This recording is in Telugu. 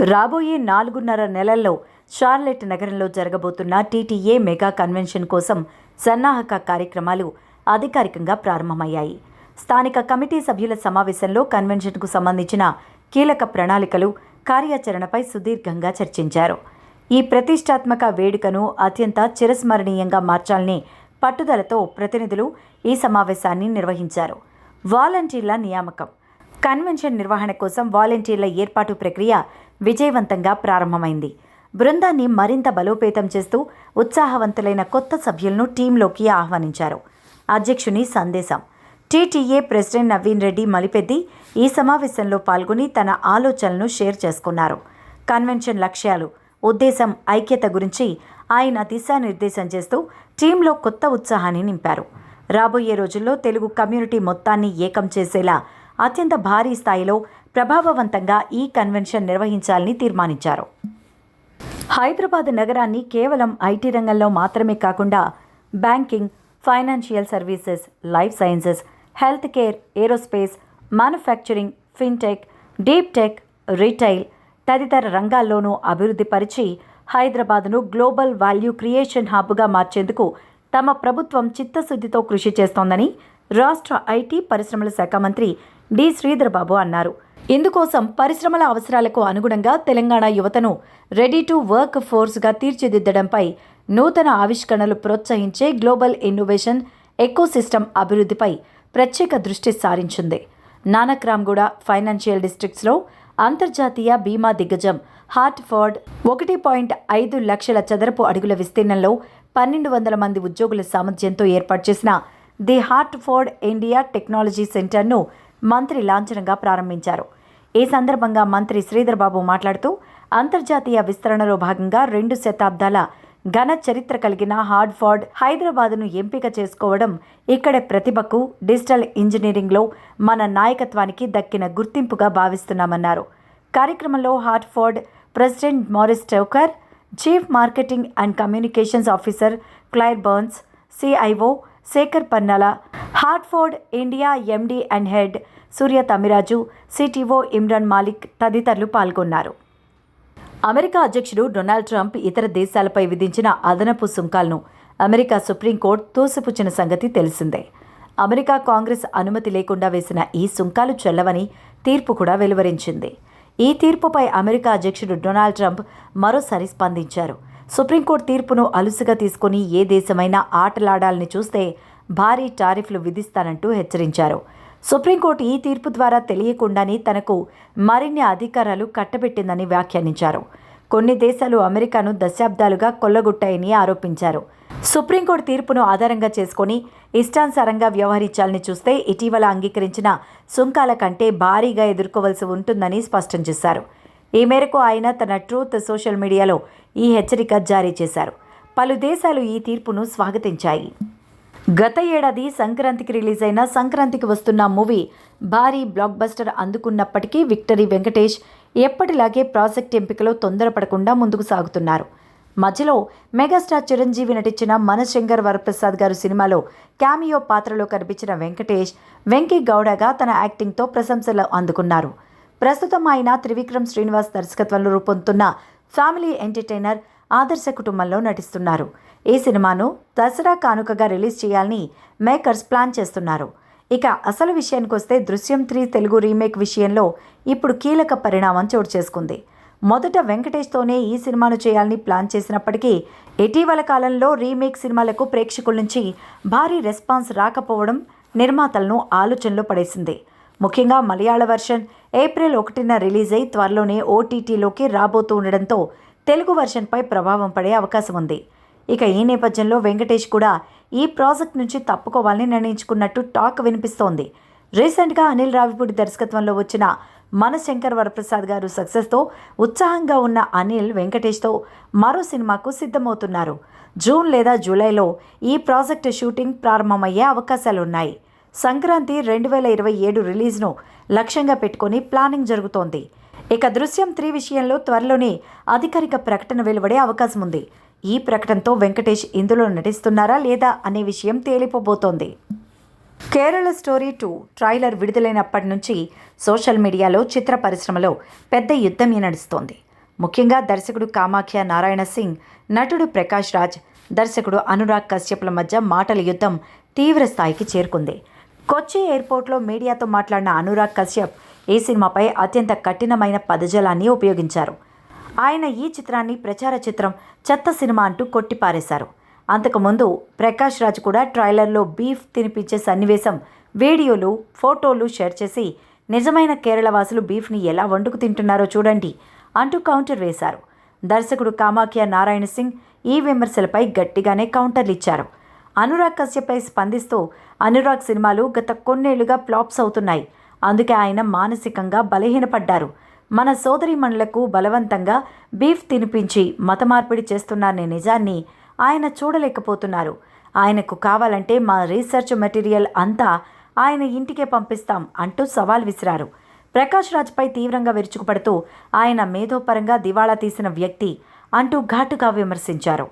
రాబోయే 4.5 నెలల్లో షార్లెట్ నగరంలో జరగబోతున్న టీటీఏ మెగా కన్వెన్షన్ కోసం సన్నాహక కార్యక్రమాలు అధికారికంగా ప్రారంభమయ్యాయి. స్థానిక కమిటీ సభ్యుల సమావేశంలో కన్వెన్షన్కు సంబంధించిన కీలక ప్రణాళికలు, కార్యాచరణపై సుదీర్ఘంగా చర్చించారు. ఈ ప్రతిష్టాత్మక వేడుకను అత్యంత చిరస్మరణీయంగా మార్చాలని పట్టుదలతో ప్రతినిధులు ఈ సమావేశాన్ని నిర్వహించారు. వాలంటీర్ల నియామకం. కన్వెన్షన్ నిర్వహణ కోసం వాలంటీర్ల ఏర్పాటు ప్రక్రియ విజయవంతంగా ప్రారంభమైంది. బృందాన్ని మరింత బలోపేతం చేస్తూ ఉత్సాహవంతులైన కొత్త సభ్యులను టీంలోకి ఆహ్వానించారు. అధ్యక్షుని సందేశం. టీటీఏ ప్రెసిడెంట్ నవీన్ రెడ్డి మలిపెద్ది ఈ సమావేశంలో పాల్గొని తన ఆలోచనలను షేర్ చేసుకున్నారు. కన్వెన్షన్ లక్ష్యాలు, ఉద్దేశం, ఐక్యత గురించి ఆయన దిశానిర్దేశం చేస్తూ టీంలో కొత్త ఉత్సాహాన్ని నింపారు. రాబోయే రోజుల్లో తెలుగు కమ్యూనిటీ మొత్తాన్ని ఏకం చేసేలా అత్యంత భారీ స్థాయిలో ప్రభావవంతంగా ఈ కన్వెన్షన్ నిర్వహించాలని తీర్మానించారు. హైదరాబాద్ నగరాన్ని కేవలం ఐటీ రంగంలో మాత్రమే కాకుండా banking, financial services, life sciences, health care, aerospace, manufacturing, fintech, deep tech, retail తదితర రంగాల్లోనూ అభివృద్ధి పరిచి హైదరాబాద్ను గ్లోబల్ వాల్యూ క్రియేషన్ హబ్గా మార్చేందుకు తమ ప్రభుత్వం చిత్తశుద్ధితో కృషి చేస్తోందని రాష్ట్ర ఐటీ పరిశ్రమల శాఖ మంత్రి డి. శ్రీధర్ బాబు అన్నారు. ఇందుకోసం పరిశ్రమల అవసరాలకు అనుగుణంగా తెలంగాణ యువతను రెడీ టు వర్క్ ఫోర్స్గా తీర్చిదిద్దడంపై నూతన ఆవిష్కరణలు ప్రోత్సహించే గ్లోబల్ ఇన్నోవేషన్ ఎకోసిస్టమ్ అభివృద్ధిపై ప్రత్యేక దృష్టి సారించింది. నానక్రామ్గూడ ఫైనాన్షియల్ డిస్ట్రిక్ట్స్లో అంతర్జాతీయ బీమా దిగ్గజం హార్ట్ఫోర్డ్ 1.5 లక్షల చదరపు అడుగుల విస్తీర్ణంలో 1200 మంది ఉద్యోగుల సామర్థ్యంతో ఏర్పాటు చేసిన ది హార్ట్ఫోర్డ్ ఇండియా టెక్నాలజీ సెంటర్ను మంత్రి లాంఛనంగా ప్రారంభించారు. ఈ సందర్భంగా మంత్రి శ్రీధర్ బాబు మాట్లాడుతూ అంతర్జాతీయ విస్తరణలో భాగంగా 2 శతాబ్దాల ఘన చరిత్ర కలిగిన హార్ట్ఫోర్డ్ హైదరాబాద్ను ఎంపిక చేసుకోవడం ఇక్కడి ప్రతిభకు, డిజిటల్ ఇంజనీరింగ్లో మన నాయకత్వానికి దక్కిన గుర్తింపుగా భావిస్తున్నామన్నారు. కార్యక్రమంలో Hartford president Maurice Tucker, chief marketing and communications officer Claire Burns, CIO Shekhar Pannala, Hartford India MD and head Surya Tamiraju, CTO Imran Malik తదితరులు పాల్గొన్నారు. అమెరికా అధ్యక్షుడు డొనాల్డ్ ట్రంప్ ఇతర దేశాలపై విధించిన అదనపు సుంకాలను అమెరికా సుప్రీంకోర్టు తోసిపుచ్చిన సంగతి తెలిసిందే. అమెరికా కాంగ్రెస్ అనుమతి లేకుండా వేసిన ఈ సుంకాలు చెల్లవని తీర్పు కూడా వెలువరించింది. ఈ తీర్పుపై అమెరికా అధ్యక్షుడు డొనాల్డ్ ట్రంప్ మరోసారి స్పందించారు. సుప్రీంకోర్టు తీర్పును అలుసుగా తీసుకుని ఏ దేశమైనా ఆటలాడాలని చూస్తే భారీ టారిఫ్లు విధిస్తానంటూ హెచ్చరించారు. సుప్రీంకోర్టు ఈ తీర్పు ద్వారా తెలియకుండానే తనకు మరిన్ని అధికారాలు కట్టబెట్టిందని వ్యాఖ్యానించారు. కొన్ని దేశాలు అమెరికాను దశాబ్దాలుగా కొల్లగొట్టాయని ఆరోపించారు. సుప్రీంకోర్టు తీర్పును ఆధారంగా చేసుకుని ఇష్టానుసారంగా వ్యవహరించాలని చూస్తే ఇటీవల అంగీకరించిన సుంకాల కంటే భారీగా ఎదుర్కోవలసి ఉంటుందని స్పష్టం చేశారు. ఈ మేరకు ఆయన తన ట్రూత్ సోషల్ మీడియాలో ఈ హెచ్చరిక జారీ చేశారు. పలు దేశాలు ఈ తీర్పును స్వాగతించాయి. గత ఏడాది సంక్రాంతికి రిలీజ్ అయిన సంక్రాంతికి వస్తున్న మూవీ భారీ బ్లాక్ బస్టర్ అందుకున్నప్పటికీ విక్టరీ వెంకటేష్ ఎప్పటిలాగే ప్రాజెక్ట్ ఎంపికలో తొందరపడకుండా ముందుకు సాగుతున్నారు. మధ్యలో మెగాస్టార్ చిరంజీవి నటించిన మనశంకర్ వరప్రసాద్ గారు సినిమాలో క్యామియో పాత్రలో కనిపించిన వెంకటేష్ వెంకీ గౌడగా తన యాక్టింగ్తో ప్రశంసలు అందుకున్నారు. ప్రస్తుతం ఆయన త్రివిక్రమ్ శ్రీనివాస్ దర్శకత్వంలో రూపొందుతున్న ఫ్యామిలీ ఎంటర్టైనర్ ఆదర్శ కుటుంబంలో నటిస్తున్నారు. ఈ సినిమాను దసరా కానుకగా రిలీజ్ చేయాలని మేకర్స్ ప్లాన్ చేస్తున్నారు. ఇక అసలు విషయానికి వస్తే దృశ్యం 3 తెలుగు రీమేక్ విషయంలో ఇప్పుడు కీలక పరిణామం చోటు చేసుకుంది. మొదట వెంకటేష్తోనే ఈ సినిమాను చేయాలని ప్లాన్ చేసినప్పటికీ ఇటీవల కాలంలో రీమేక్ సినిమాలకు ప్రేక్షకుల నుంచి భారీ రెస్పాన్స్ రాకపోవడం నిర్మాతలను ఆలోచనలో పడేసింది. ముఖ్యంగా మలయాళ వర్షన్ ఏప్రిల్ 1న రిలీజ్ అయి త్వరలోనే ఓటీటీలోకి రాబోతూ ఉండడంతో తెలుగు వర్షన్పై ప్రభావం పడే అవకాశం ఉంది. ఇక ఈ నేపథ్యంలో వెంకటేష్ కూడా ఈ ప్రాజెక్ట్ నుంచి తప్పుకోవాలని నిర్ణయించుకున్నట్టు టాక్ వినిపిస్తోంది. రీసెంట్గా అనిల్ రావిపూడి దర్శకత్వంలో వచ్చిన మనశంకర్ వరప్రసాద్ గారు సక్సెస్తో ఉత్సాహంగా ఉన్న అనిల్ వెంకటేష్తో మరో సినిమాకు సిద్ధమవుతున్నారు. జూన్ లేదా జూలైలో ఈ ప్రాజెక్టు షూటింగ్ ప్రారంభమయ్యే అవకాశాలున్నాయి. సంక్రాంతి 2027 రిలీజ్ను లక్ష్యంగా పెట్టుకుని ప్లానింగ్ జరుగుతోంది. ఇక దృశ్యం 3 విషయంలో త్వరలోనే అధికారిక ప్రకటన వెలువడే అవకాశం ఉంది. ఈ ప్రకటనతో వెంకటేష్ ఇందులో నటిస్తున్నారా లేదా అనే విషయం తేలిపోబోతోంది. కేరళ స్టోరీ 2 ట్రైలర్ విడుదలైనప్పటి నుంచి సోషల్ మీడియాలో చిత్ర పరిశ్రమలో పెద్ద యుద్ధమే నడుస్తోంది. ముఖ్యంగా దర్శకుడు కామాఖ్య నారాయణ సింగ్, నటుడు ప్రకాష్ రాజ్, దర్శకుడు అనురాగ్ కశ్యప్ల మధ్య మాటల యుద్ధం తీవ్ర స్థాయికి చేరుకుంది. కొచ్చి ఎయిర్పోర్ట్లో మీడియాతో మాట్లాడిన అనురాగ్ కశ్యప్ ఈ సినిమాపై అత్యంత కఠినమైన పదజాలాన్ని ఉపయోగించారు. ఆయన ఈ చిత్రాన్ని ప్రచార చిత్రం, చెత్త సినిమా అంటూ కొట్టిపారేశారు. అంతకుముందు ప్రకాష్ రాజ్ కూడా ట్రైలర్లో బీఫ్ తినిపించే సన్నివేశం, వీడియోలు, ఫోటోలు షేర్ చేసి నిజమైన కేరళ వాసులు బీఫ్ని ఎలా వండుకు తింటున్నారో చూడండి అంటూ కౌంటర్ వేశారు. దర్శకుడు కామాఖ్య నారాయణ సింగ్ ఈ విమర్శలపై గట్టిగానే కౌంటర్లు ఇచ్చారు. అనురాగ్ కశ్యప్పై స్పందిస్తూ, అనురాగ్ సినిమాలు గత కొన్నేళ్లుగా ఫ్లాప్స్ అవుతున్నాయి, అందుకే ఆయన మానసికంగా బలహీనపడ్డారు. మన సోదరీమణులకు బలవంతంగా బీఫ్ తినిపించి మత మార్పిడి చేస్తున్నారనే నిజాన్ని ఆయన చూడలేకపోతున్నారు. ఆయనకు కావాలంటే మా రీసెర్చ్ మెటీరియల్ అంతా ఆయన ఇంటికే పంపిస్తాం అంటూ సవాల్ విసిరారు. ప్రకాష్ రాజ్పై తీవ్రంగా విరుచుకుపడుతూ ఆయన మేధోపరంగా దివాళా తీసిన వ్యక్తి అంటూ ఘాటుగా విమర్శించారు.